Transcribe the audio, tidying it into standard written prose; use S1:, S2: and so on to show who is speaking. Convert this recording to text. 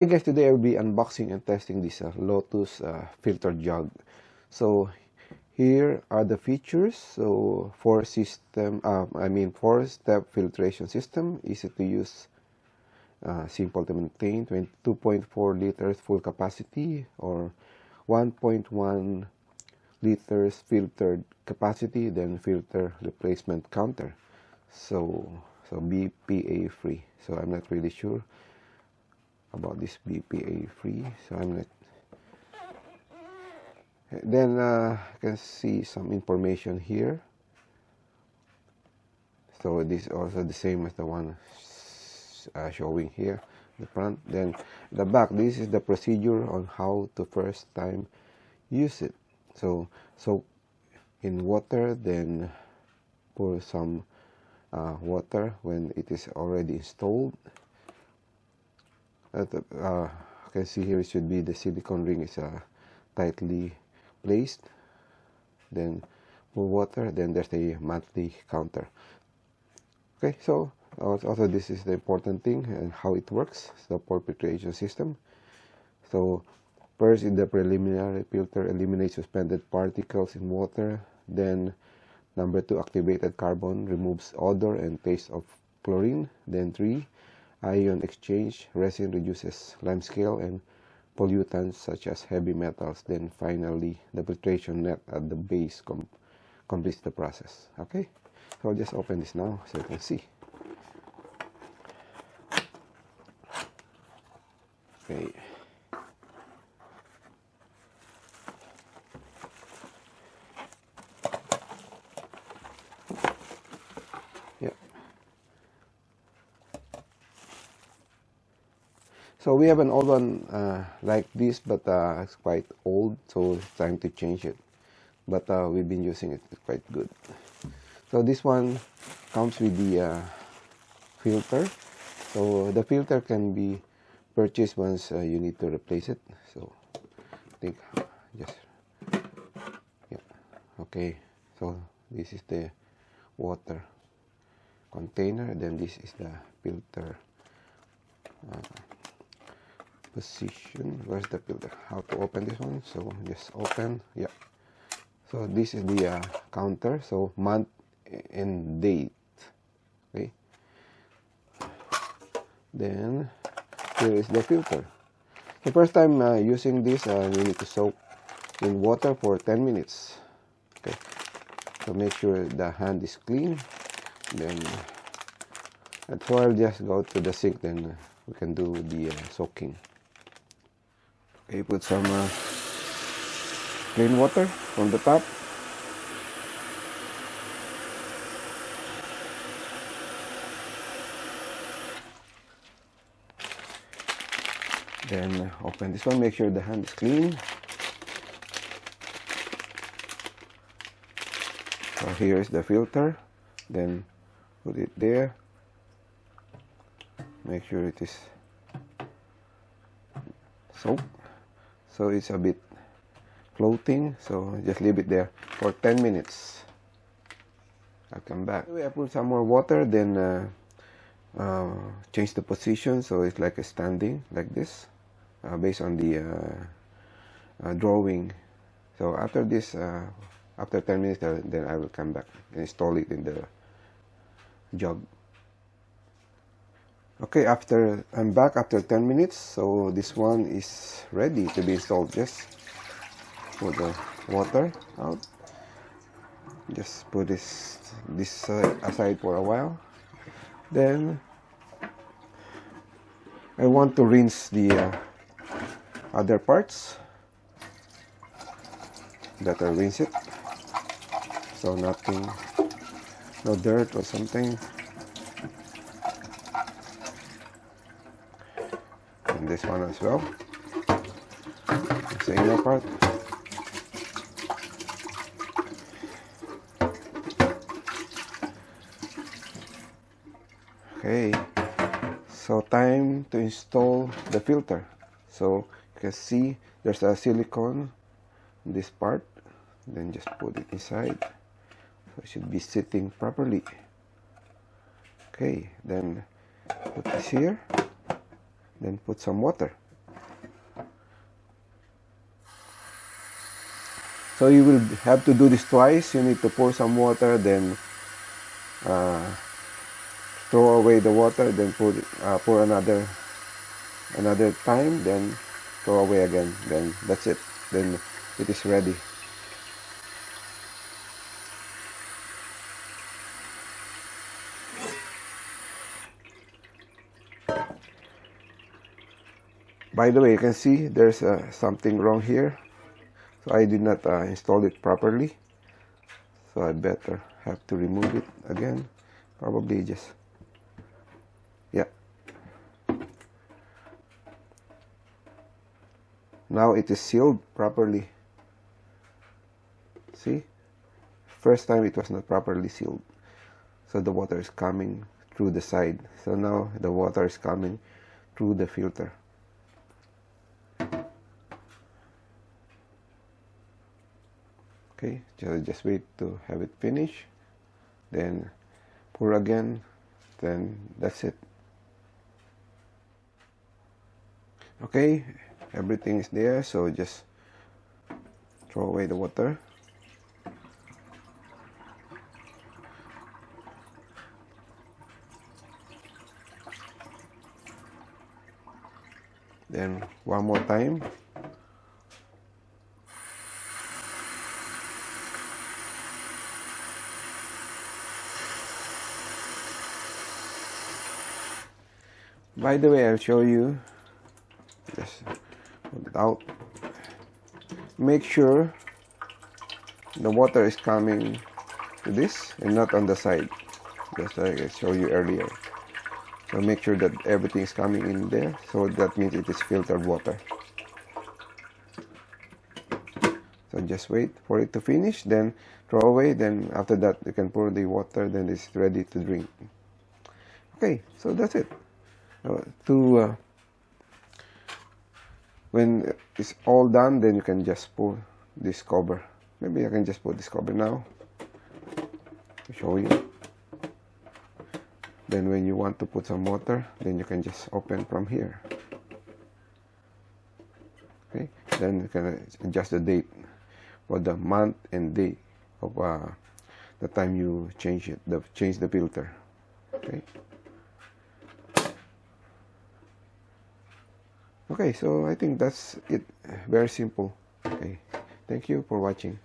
S1: Hey guys, today I will be unboxing and testing this Lotus Filter Jug. So here are the features. So four-step filtration system, easy to use, simple to maintain, 22.4 liters full capacity or 1.1 liters filtered capacity, then filter replacement counter. So BPA free. So I'm not really sure about this BPA free, so I'm not. Then you can see some information here. So this is also the same as the one showing here, the front. Then the back, this is the procedure on how to first time use it. So in water, then pour some water when it is already installed. You can see here it should be the silicone ring is tightly placed. Then pour water, then there's the monthly counter. Okay, so also this is the important thing and how it works, the pore filtration system. So first, in the preliminary filter, eliminates suspended particles in water. Then number 2, activated carbon, removes odor and taste of chlorine. Then 3, ion exchange, resin reduces limescale and pollutants such as heavy metals. Then finally, the filtration net at the base completes the process. Okay, so I'll just open this now so you can see. Okay. Yeah. So we have an old one like this, but it's quite old, so it's time to change it. But we've been using it, it's quite good. So this one comes with the filter. So the filter can be purchased once you need to replace it. So I think just, yeah, okay. So this is the water container, then this is the filter position. Where's the filter? How to open this one? So just open. Yeah. So this is the counter. So month and date. Okay. Then here is the filter. The first time using this, you need to soak in water for 10 minutes. Okay. So make sure the hand is clean. Then at while just go to the sink. Then we can do the soaking. Okay, put some clean water from the top. Then open this one, make sure the hand is clean. So here is the filter. Then put it there. Make sure it is soaked. So it's a bit floating, so just leave it there for 10 minutes. I'll come back. I put some more water, then change the position so it's like a standing like this, based on the drawing. So after this, after 10 minutes, then I will come back and install it in the jug. Okay, I'm back after 10 minutes, so this one is ready to be installed. Just put the water out. Just put this aside for a while. Then I want to rinse the other parts. Better rinse it so nothing, no dirt or something. And this one as well. It's the inner part. Okay, so time to install the filter. So you can see there's a silicone in this part. Then just put it inside. So it should be sitting properly. Okay, then put this here. Then put some water. So you will have to do this twice. You need to pour some water, then throw away the water, then pour another time, then throw away again. Then that's it. Then it is ready. By the way, you can see there's something wrong here. So I did not install it properly. So I better have to remove it again. Probably just, yeah. Now it is sealed properly. See? First time it was not properly sealed. So the water is coming through the side. So now the water is coming through the filter. Okay, just wait to have it finish. Then pour again. Then that's it. Okay, everything is there. So just throw away the water. Then one more time. By the way, I'll show you. Just put it out. Make sure the water is coming to this and not on the side, just like I showed you earlier. So make sure that everything is coming in there. So that means it is filtered water. So just wait for it to finish, then throw away. Then after that, you can pour the water. Then it's ready to drink. Okay, so that's it. When it's all done, then you can just pull this cover. Maybe I can just put this cover now to show you. Then when you want to put some water, then you can just open from here. Okay, then you can adjust the date for the month and day of the time you change it, change the filter. Okay. Okay, so I think that's it. Very simple. Okay, thank you for watching.